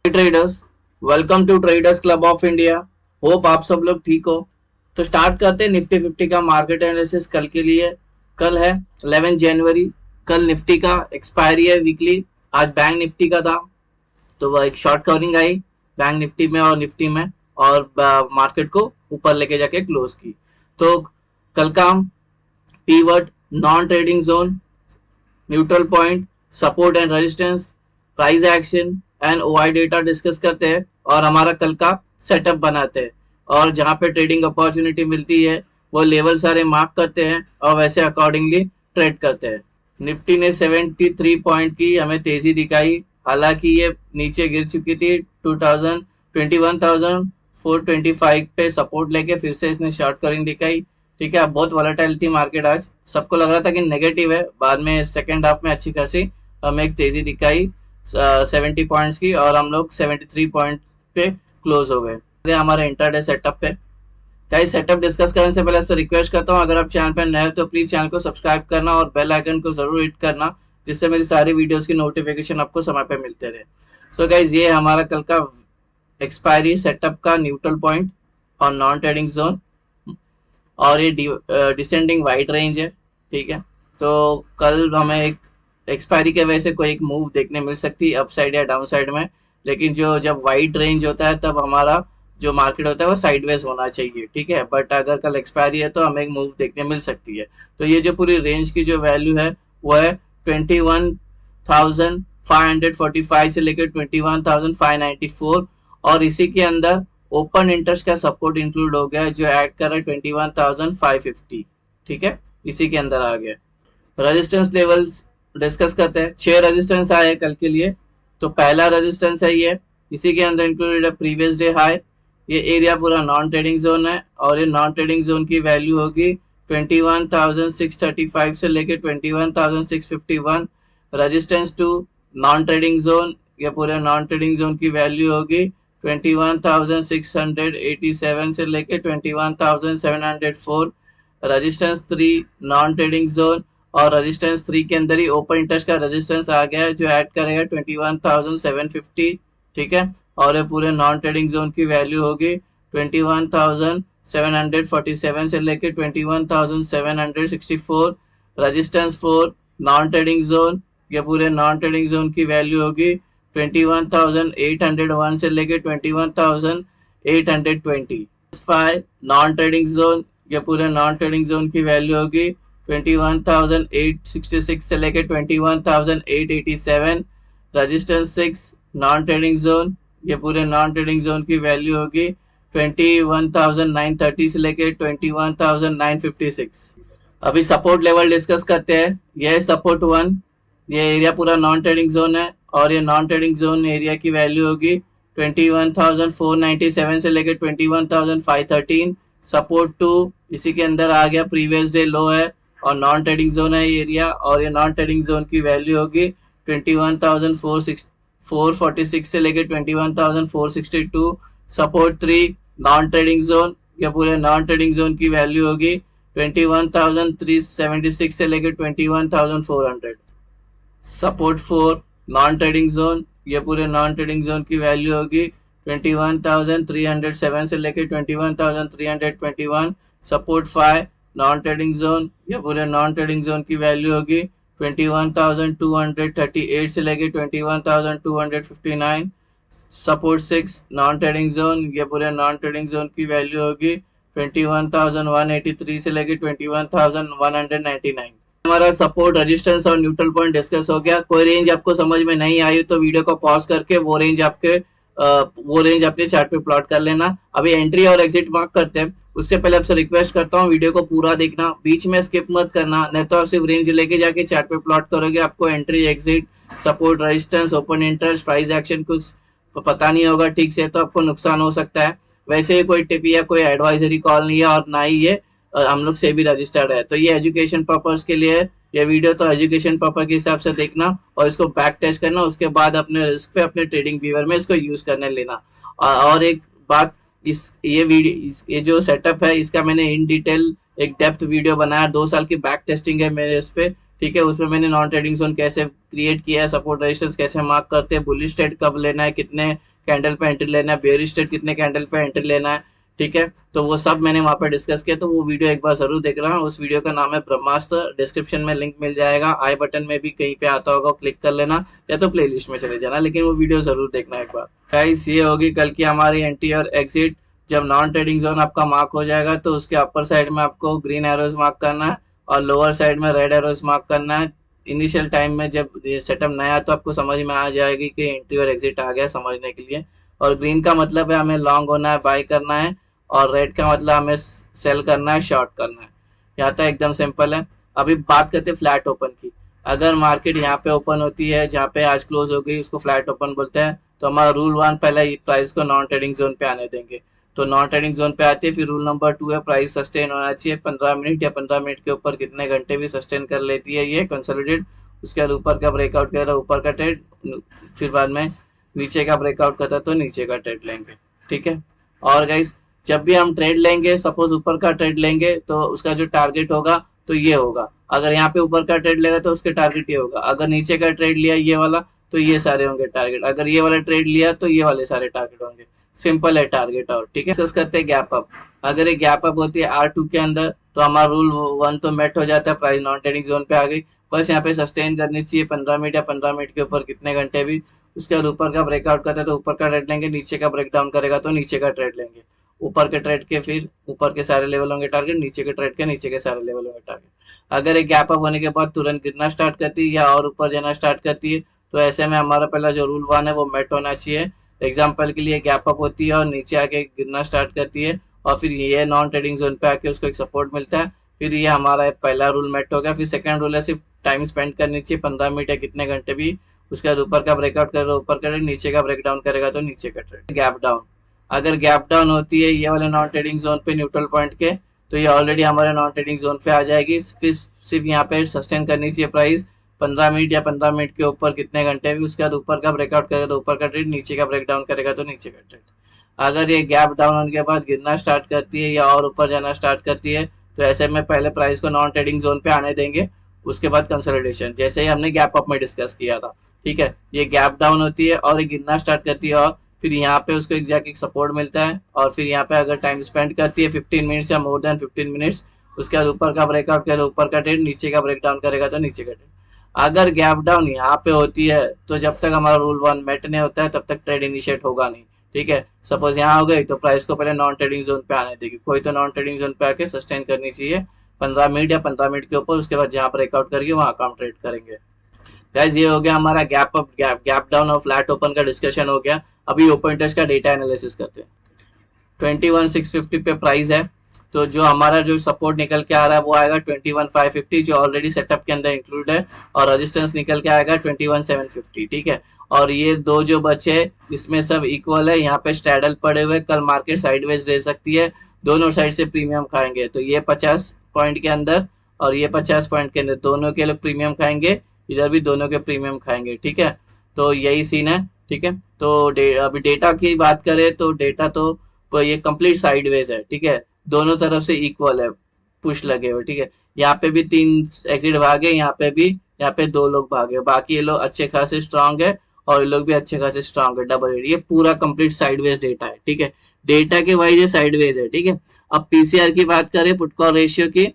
Traders, welcome to traders club of India. Hope आप सब लोग ठीक हो। तो स्टार्ट करते हैं निफ्टी 50 का मार्केट एनालिसिस कल के लिए। कल है 11 जनवरी। कल निफ्टी का एक्सपायरी है वीकली। आज बैंक निफ्टी का था, तो वह एक शॉर्ट कवरिंग आई बैंक निफ्टी में और निफ्टी में, और मार्केट को ऊपर लेके जाके क्लोज की। तो कल का हम pivot, non trading zone, neutral point, support and resistance, price action and OI data discuss करते हैं और हमारा कल का सेटअप बनाते हैं। और जहां पे ट्रेडिंग अपॉर्चुनिटी मिलती है वो लेवल सारे मार्क करते हैं और वैसे अकॉर्डिंगली ट्रेड करते हैं। निफ्टी ने 73 पॉइंट की हमें तेजी दिखाई, हालांकि ये नीचे गिर चुकी थी 21,425 पे सपोर्ट लेके फिर से इसने शॉर्ट कवरिंग दिखाई। ठीक है, बहुत वॉलेटिलिटी मार्केट आज, सबको लग रहा था कि नेगेटिव है, बाद में सेकेंड हाफ में अच्छी खासी हमें एक तेजी दिखाई 70 पॉइंट्स की, और हम लोग 73 पॉइंट पे क्लोज हो गए हमारे इंटरडे सेटअप पे। गाइस, सेटअप डिस्कस करने से पहले आपसे रिक्वेस्ट करता हूँ, अगर आप चैनल पर नए हो तो प्लीज चैनल को सब्सक्राइब करना और बेल आइकन को जरूर हिट करना, जिससे मेरी सारी वीडियोस की नोटिफिकेशन आपको समय पे मिलते रहे। सो गाइस, ये हमारा कल का एक्सपायरी सेटअप का न्यूट्रल पॉइंट और नॉन ट्रेडिंग जोन, और ये डिसेंडिंग वाइड रेंज है। ठीक है, तो कल हमें एक एक्सपायरी के वजह से कोई एक मूव देखने मिल सकती है अपसाइड या डाउन साइड में, लेकिन जो जब वाइड रेंज होता है तब हमारा जो मार्केट होता है वो साइडवेज होना चाहिए। ठीक है, बट अगर कल एक्सपायरी है तो हमें एक मूव देखने मिल सकती है। तो ये जो पूरी रेंज की जो वैल्यू है वो है 21,545 से लेकर 21,594, और इसी के अंदर ओपन इंटरेस्ट का सपोर्ट इंक्लूड हो गया जो ऐड कर रहा है 21,550। ठीक है, इसी के अंदर आ गया। रेजिस्टेंस लेवल्स डिस्कस करते हैं। 6 रेजिस्टेंस आए कल के लिए। तो पहला रेजिस्टेंस है ये, इसी के अंदर इंक्लूडेड है प्रीवियस डे हाई। ये एरिया पूरा नॉन ट्रेडिंग जोन है और ये नॉन ट्रेडिंग जोन की वैल्यू होगी 21,635 से लेकर 21,651। Resistance two non trading zone, ये पूरे नॉन ट्रेडिंग जोन की वैल्यू होगी 21,687 से लेकर 21,704। रेजिस्टेंस 3 नॉन ट्रेडिंग जोन, और रेजिस्टेंस 3 के अंदर ही ओपन इंटरेस्ट का रेजिस्टेंस आ गया है जो ऐड करेगा 21,750। ठीक है, और ये पूरे नॉन ट्रेडिंग जोन की वैल्यू होगी 21,747 से लेकर 21,764। रेजिस्टेंस 4 नॉन ट्रेडिंग जोन, ये पूरे नॉन ट्रेडिंग जोन की वैल्यू होगी 21,801 से लेकर 21,820। 5 नॉन ट्रेडिंग जोन, ये पूरे नॉन ट्रेडिंग जोन की वैल्यू होगी 21,866 से लेकर 21,887। रेजिस्टेंस 6 नॉन ट्रेडिंग जोन, ये पूरे नॉन ट्रेडिंग जोन की वैल्यू होगी 21,930 से लेकर 21,956। अभी सपोर्ट लेवल डिस्कस करते हैं। यह सपोर्ट 1, ये एरिया पूरा नॉन ट्रेडिंग जोन है और ये नॉन ट्रेडिंग जोन एरिया की वैल्यू होगी 21,497 से लेकर 21,513। सपोर्ट 2 इसी के अंदर आ गया, प्रीवियस डे लो है और नॉन ट्रेडिंग जोन है एरिया, और ये नॉन ट्रेडिंग जोन की वैल्यू होगी 21,446 से लेकर 21,462। सपोर्ट 3 नॉन ट्रेडिंग जोन, ये पूरे नॉन ट्रेडिंग जोन की वैल्यू होगी 21,376 से लेकर 21,400। सपोर्ट 4 नॉन ट्रेडिंग जोन, ये पूरे नॉन ट्रेडिंग जोन की वैल्यू होगी 21,307 से लेकर 21,321। सपोर्ट 5 नॉन ट्रेडिंग जोन, ये पूरे नॉन ट्रेडिंग जोन की वैल्यू होगी 21,238 से लेकर 21,259। सपोर्ट 6 नॉन ट्रेडिंग जोन, ये पूरे नॉन ट्रेडिंग जोन की वैल्यू होगी 21,183 से लेकर 21,199। हमारा सपोर्ट, रेजिस्टेंस और न्यूट्रल पॉइंट डिस्कस हो गया। कोई रेंज आपको समझ में नहीं आई तो वीडियो को पॉज करके वो रेंज अपने चार्ट पे प्लॉट कर लेना। अभी एंट्री और एग्जिट मार्क करते हैं, उससे पहले आपसे रिक्वेस्ट करता हूँ वीडियो को पूरा देखना, बीच में स्किप मत करना, नहीं तो आप सिर्फ रेंज लेके जाके चार्ट पे प्लॉट करोगे, आपको entry, exit, support, resistance, open interest, price action कुछ पता नहीं होगा ठीक से तो आपको नुकसान हो सकता है। वैसे ही कोई टिप या कोई एडवाइजरी कॉल नहीं है और ना ही ये हम लोग से भी रजिस्टर्ड है, तो ये एजुकेशन पर्पज के लिए ये वीडियो, तो एजुकेशन पर्पज के हिसाब से देखना और इसको बैक टेस्ट करना, उसके बाद अपने रिस्क पे अपने ट्रेडिंग व्यूअर में इसको यूज करने लेना। और एक बात, ये जो सेटअप है इसका मैंने इन डिटेल एक डेप्थ वीडियो बनाया, 2 साल की बैक टेस्टिंग है मेरे इस पे। ठीक है। उसमें मैंने नॉन ट्रेडिंग जोन कैसे क्रिएट किया है, सपोर्ट रेजिस्टेंस कैसे मार्क करते हैं, बुलिश ट्रेड कब लेना है, कितने कैंडल पे एंट्री लेना है, बेयरिश ट्रेड कितने कैंडल पे एंट्री लेना है, ठीक है। तो वो सब मैंने वहां पर डिस्कस किया, तो वो वीडियो एक बार जरूर देख रहा हूँ। उस वीडियो का नाम है ब्रह्मास्त्र, डिस्क्रिप्शन में लिंक मिल जाएगा, आई बटन में भी कहीं पे आता होगा, क्लिक कर लेना, या तो प्लेलिस्ट में चले जाना, लेकिन वो वीडियो जरूर देखना एक बार। गाइस ये होगी कल की हमारी एंट्री और एग्जिट। जब नॉन ट्रेडिंग जोन आपका मार्क हो जाएगा तो उसके अपर साइड में आपको ग्रीन एरोज मार्क करना है और लोअर साइड में रेड एरोज मार्क करना है। इनिशियल टाइम में जब ये सेटअप नया तो आपको समझ में आ जाएगी कि एंट्री और एग्जिट आ गया समझने के लिए। और ग्रीन का मतलब है हमें लॉन्ग होना है, बाय करना है, और रेड का मतलब हमें सेल करना है, शॉर्ट करना है। यहाँ तक एकदम सिंपल है। अभी बात करते हैं फ्लैट ओपन की। अगर मार्केट यहाँ पे ओपन होती है, जहाँ पे आज क्लोज हो गई, उसको फ्लैट ओपन बोलते हैं, तो हमारा रूल 1 पहले प्राइस को नॉन ट्रेडिंग जोन पे आने देंगे। तो नॉन ट्रेडिंग जोन पे आती है, फिर रूल नंबर 2 है प्राइस सस्टेन होना चाहिए 15 मिनट, या 15 मिनट के ऊपर कितने घंटे भी सस्टेन कर लेती है ये कंसोलिडेट। उसके बाद ऊपर का ब्रेकआउट किया ऊपर का ट्रेड, फिर बाद में नीचे का ब्रेकआउट करता तो नीचे का ट्रेड लेंगे, ठीक है। और गाइस जब भी हम ट्रेड लेंगे, सपोज ऊपर का ट्रेड लेंगे, तो उसका जो टारगेट होगा तो ये होगा। अगर यहाँ पे ऊपर का ट्रेड लेगा तो उसके टारगेट ये होगा। अगर नीचे का ट्रेड लिया ये वाला तो ये सारे होंगे टारगेट। अगर ये वाला ट्रेड लिया तो ये वाले सारे टारगेट होंगे। सिंपल है टारगेट। और ठीक है, डिस्कस करते हैं गैप अप। अगर ये गैप अप होती है R2 के अंदर तो हमारा रूल 1 तो मेट हो जाता है, प्राइस नॉन ट्रेडिंग जोन पे आ गई। बस यहाँ पे सस्टेन करनी चाहिए 15 मिनट, या 15 मिनट के ऊपर कितने घंटे भी। उसके बाद ऊपर का ब्रेकआउट करता है तो ऊपर का ट्रेड लेंगे, नीचे का ब्रेकडाउन करेगा तो नीचे का ट्रेड लेंगे। ऊपर के ट्रेड के फिर ऊपर के सारे लेवल होंगे टारगेट, नीचे के ट्रेड के नीचे के सारे लेवल होंगे टारगेट। अगर एक गैप अप होने के बाद तुरंत गिरना स्टार्ट करती है या और ऊपर जाना स्टार्ट करती है, तो ऐसे में हमारा पहला जो रूल 1 है वो मेट होना चाहिए। एग्जाम्पल के लिए गैप अप होती है और नीचे आके गिरना स्टार्ट करती है, और फिर ये नॉन ट्रेडिंग जोन पे आके उसको एक सपोर्ट मिलता है, फिर ये हमारा पहला रूल मेट हो गया। फिर सेकंड रूल है सिर्फ टाइम स्पेंड करनी चाहिए 15 मिनट या कितने घंटे भी। उसके बाद ऊपर का ब्रेकआउट करेगा ऊपर का ट्रेड, नीचे का ब्रेकडाउन करेगा तो नीचे का ट्रेड। गैप डाउन, अगर गैप डाउन होती है ये वाले नॉन ट्रेडिंग जोन पे न्यूट्रल पॉइंट के, तो ये ऑलरेडी हमारे नॉन ट्रेडिंग जोन पे आ जाएगी। फिर सिर्फ यहाँ पे सस्टेन करनी चाहिए प्राइस 15 मिनट या 15 मिनट के ऊपर कितने घंटे भी। उसके बाद ऊपर का ब्रेकआउट करेगा तो ऊपर का ट्रेड, नीचे का ब्रेकडाउन करेगा तो नीचे का ट्रेड। अगर ये गैप डाउन होने के बाद गिरना स्टार्ट करती है या और ऊपर जाना स्टार्ट करती है, तो ऐसे में पहले प्राइस को नॉन ट्रेडिंग जोन पे आने देंगे। उसके बाद कंसोलिडेशन, जैसे ही हमने गैप अप में डिस्कस किया था, ठीक है। ये गैप डाउन होती है और ये गिरना स्टार्ट करती है, और फिर यहाँ पे उसको एग्जैक्ट एक सपोर्ट मिलता है, और फिर यहाँ पे अगर टाइम स्पेंड करती है 15 मिनट्स या मोर देन 15 मिनट्स, उसके बाद ऊपर का ब्रेकआउट करेगा ऊपर का ट्रेड, नीचे का ब्रेकडाउन करेगा तो नीचे का ट्रेड। अगर गैप डाउन यहाँ पे होती है तो जब तक हमारा रूल 1 मेट नहीं होता है तब तक ट्रेड इनिशिएट होगा नहीं, ठीक है। सपोज यहाँ हो गई तो प्राइस को पहले नॉन ट्रेडिंग जोन पे आने देगी, कोई तो नॉन ट्रेडिंग जोन पे आके सस्टेन करनी चाहिए 15 मिनट या 15 मिनट के ऊपर। उसके बाद जहाँ ब्रेकआउट करेगी वहां काम ट्रेड करेंगे। गाइस ये हो गया हमारा गैप अप, गैप डाउन और फ्लैट ओपन का डिस्कशन हो गया। अभी ओपन इंटरेस्ट का डेटा एनालिसिस करते हैं। 21,650 पे प्राइस है, तो जो हमारा जो सपोर्ट निकल के आ रहा है वो आएगा 21,550, जो ऑलरेडी सेटअप के अंदर इंक्लूड है, और रेजिस्टेंस निकल के आएगा 21,750, ठीक है। और ये दो जो बचे इसमें सब इक्वल है, यहाँ पे स्टैडल पड़े हुए, कल मार्केट साइडवेज रह सकती है, दोनों साइड से प्रीमियम खाएंगे। तो ये 50 पॉइंट के अंदर और ये 50 पॉइंट के अंदर दोनों के लोग प्रीमियम खाएंगे, इधर भी दोनों के प्रीमियम खाएंगे, ठीक है। तो यही सीन है, ठीक है। तो अभी डेटा की बात करें तो डेटा तो ये कंप्लीट साइडवेज है, ठीक है। दोनों तरफ से इक्वल है, पुश लगे हुए, ठीक है। यहाँ पे भी 3 एग्जिट भागे, यहाँ पे भी, यहाँ पे 2 लोग भागे, बाकी ये लोग अच्छे खासे स्ट्रांग है और ये लोग भी अच्छे खासे स्ट्रांग है, डबल एड। ये पूरा कंप्लीट साइडवेज डेटा है, ठीक है। डेटा के वाइज ये साइडवेज है, ठीक है। अब पीसीआर की बात करें, पुट कॉल रेशियो की,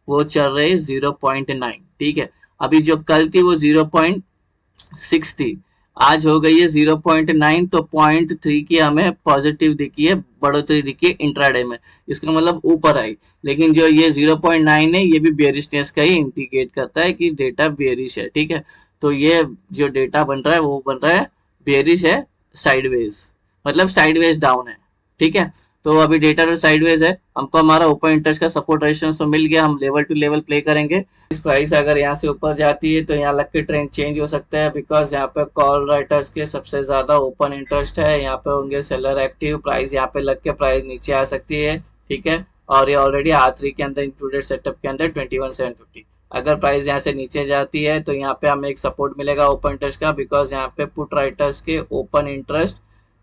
वो चल रही है 0.9, ठीक है। अभी जो कल थी वो 0.6 थी, आज हो गई है 0.9, तो 0.3 की हमें पॉजिटिव दिखी है, बढ़ोतरी दिखी है इंट्राडे में, इसका मतलब ऊपर आई। लेकिन जो ये 0.9 है ये भी बेरिशनेस का ही इंडिकेट करता है कि डेटा बेरिश है, ठीक है। तो ये जो डेटा बन रहा है वो बन रहा है बेरिश है, साइडवेज, मतलब साइडवेज डाउन है, ठीक है। तो अभी डेटा तो साइडवेज है, हमको हमारा ओपन इंटरेस्ट का सपोर्ट रेजिस्टेंस तो मिल गया, हम लेवल टू लेवल प्ले करेंगे। इस प्राइस अगर यहाँ से ऊपर जाती है तो यहाँ लग के ट्रेंड चेंज हो सकता है, बिकॉज यहाँ पे कॉल राइटर्स के सबसे ज्यादा ओपन इंटरेस्ट है, यहाँ पे होंगे सेलर एक्टिव, प्राइस यहाँ पे लग के प्राइस नीचे आ सकती है, ठीक है। और ये ऑलरेडी R3 के अंदर इंक्लूडेड सेटअप के अंदर 21,750। अगर प्राइस यहाँ से नीचे जाती है तो यहाँ पे हमें एक सपोर्ट मिलेगा ओपन इंटरेस्ट का, बिकॉज यहाँ पे पुट राइटर्स के ओपन इंटरेस्ट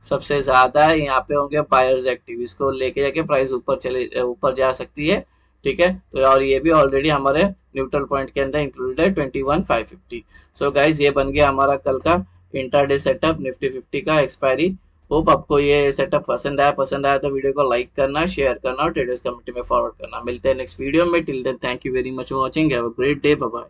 सबसे ज्यादा है, यहाँ पे होंगे बायर्स एक्टिव, इसको लेके जाके प्राइस ऊपर जा सकती है, ठीक है। तो और ये भी ऑलरेडी हमारे न्यूट्रल पॉइंट के अंदर इंक्लूडेड है 21,550। सो गाइज ये बन गया हमारा कल का इंट्राडे सेटअप निफ्टी 50 का एक्सपायरी। होप आपको ये सेटअप पसंद आया तो वीडियो को लाइक करना, शेयर करना और ट्रेडर्स कम्युनिटी में फॉरवर्ड करना। मिलते हैं नेक्स्ट वीडियो में। Till then thank you very much for watching, have a great day, bye bye.